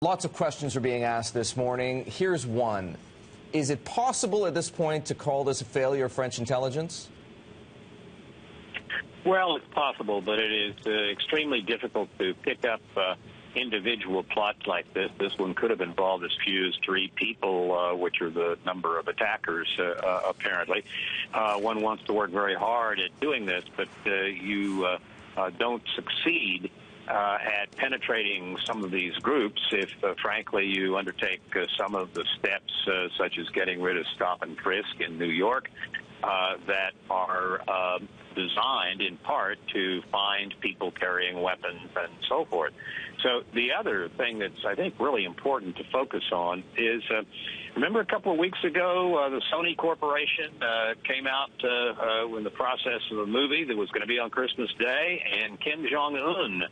Lots of questions are being asked this morning. Here's one. Is it possible at this point to call this a failure of French intelligence? Well, it's possible, but it is extremely difficult to pick up individual plots like this. This one could have involved as few as 3 people, which are the number of attackers, apparently. One wants to work very hard at doing this, but you don't succeed at penetrating some of these groups if, frankly, you undertake some of the steps, such as getting rid of stop and frisk in New York, that are designed in part to find people carrying weapons and so forth. So the other thing that's, I think, really important to focus on is, remember a couple of weeks ago, the Sony Corporation came out in the process of a movie that was going to be on Christmas Day, and Kim Jong-un,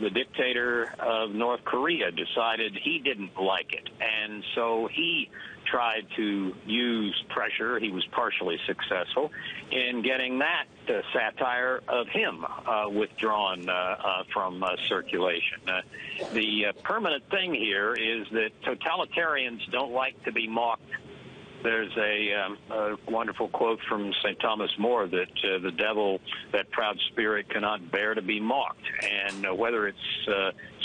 the dictator of North Korea, decided he didn't like it. And so he tried to use pressure. He was partially successful in getting that satire of him withdrawn from circulation. The permanent thing here is that totalitarians don't like to be mocked. There's a wonderful quote from St. Thomas More that the devil, that proud spirit, cannot bear to be mocked. And whether it's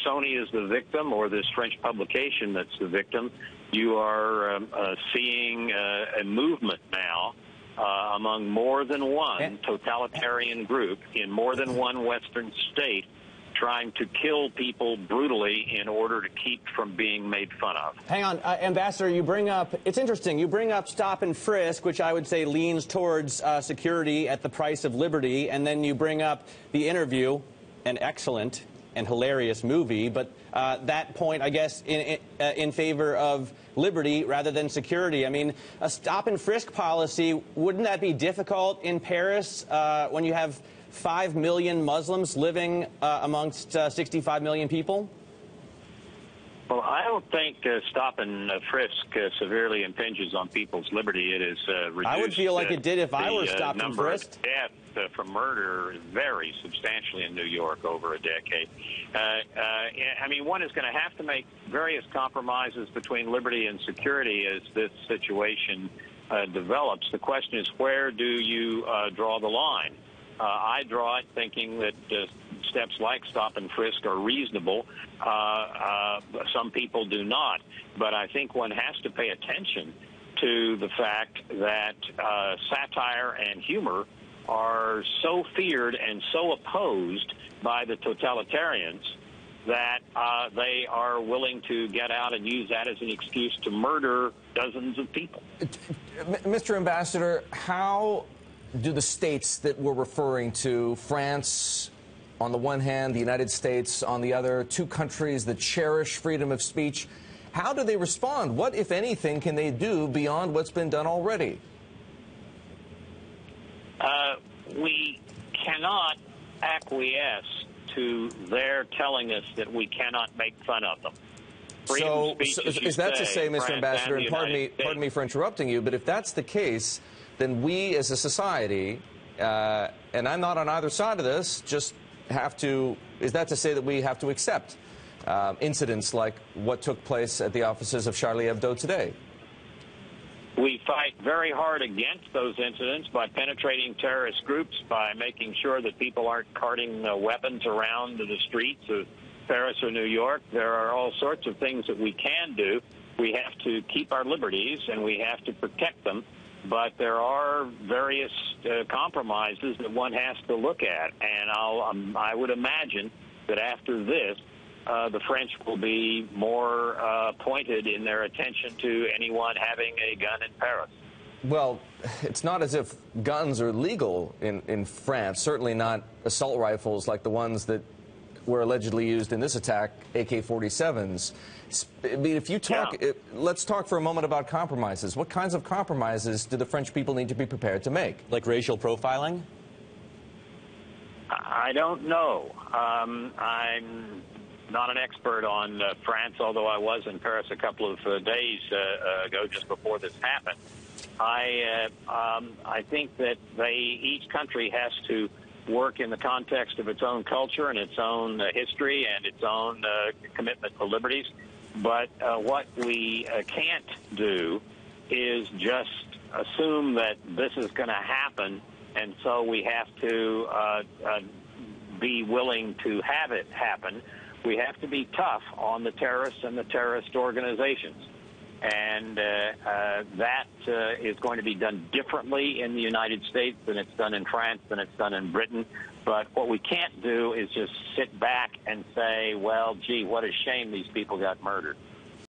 Sony is the victim or this French publication that's the victim, you are seeing a movement now among more than one totalitarian group in more than one Western state trying to kill people brutally in order to keep from being made fun of. Hang on, Ambassador, you bring up, it's interesting, you bring up stop and frisk, which I would say leans towards security at the price of liberty, and then you bring up The Interview, an excellent and hilarious movie, but that point, I guess, in favor of liberty rather than security. I mean, a stop and frisk policy, wouldn't that be difficult in Paris when you have 5 million Muslims living amongst 65 million people? Well, I don't think stop and frisk severely impinges on people's liberty. It is reduced. I would feel like it did if I were stopped and frisked. Death from murder varies substantially in New York over a decade. I mean, one is going to have to make various compromises between liberty and security as this situation develops. The question is, where do you draw the line? I draw it thinking that steps like stop and frisk are reasonable. Some people do not. But I think one has to pay attention to the fact that satire and humor are so feared and so opposed by the totalitarians that they are willing to get out and use that as an excuse to murder dozens of people. Mr. Ambassador, how do the states that we're referring to, France on the one hand, the United States on the other, 2 countries that cherish freedom of speech, how do they respond? What, if anything, can they do beyond what's been done already? We cannot acquiesce to their telling us that we cannot make fun of them. So is that to say, Mr. Ambassador, and pardon me for interrupting you, but if that's the case, then we as a society, and I'm not on either side of this, just have to, is that to say that we have to accept incidents like what took place at the offices of Charlie Hebdo today? We fight very hard against those incidents by penetrating terrorist groups, by making sure that people aren't carting weapons around the streets of Paris or New York. There are all sorts of things that we can do. We have to keep our liberties, and we have to protect them. But there are various compromises that one has to look at. And I would imagine that after this, the French will be more pointed in their attention to anyone having a gun in Paris. Well, it's not as if guns are legal in France, certainly not assault rifles like the ones that were allegedly used in this attack, AK-47s. I mean, if you talk, let's talk for a moment about compromises. What kinds of compromises do the French people need to be prepared to make? Like racial profiling? I don't know. I'm not an expert on France, although I was in Paris a couple of days ago, just before this happened. I think that each country has to work in the context of its own culture and its own history and its own commitment to liberties. But what we can't do is just assume that this is going to happen, and so we have to be willing to have it happen. We have to be tough on the terrorists and the terrorist organizations. And that is going to be done differently in the United States than it's done in France, than it's done in Britain. But what we can't do is just sit back and say, well, gee, what a shame these people got murdered.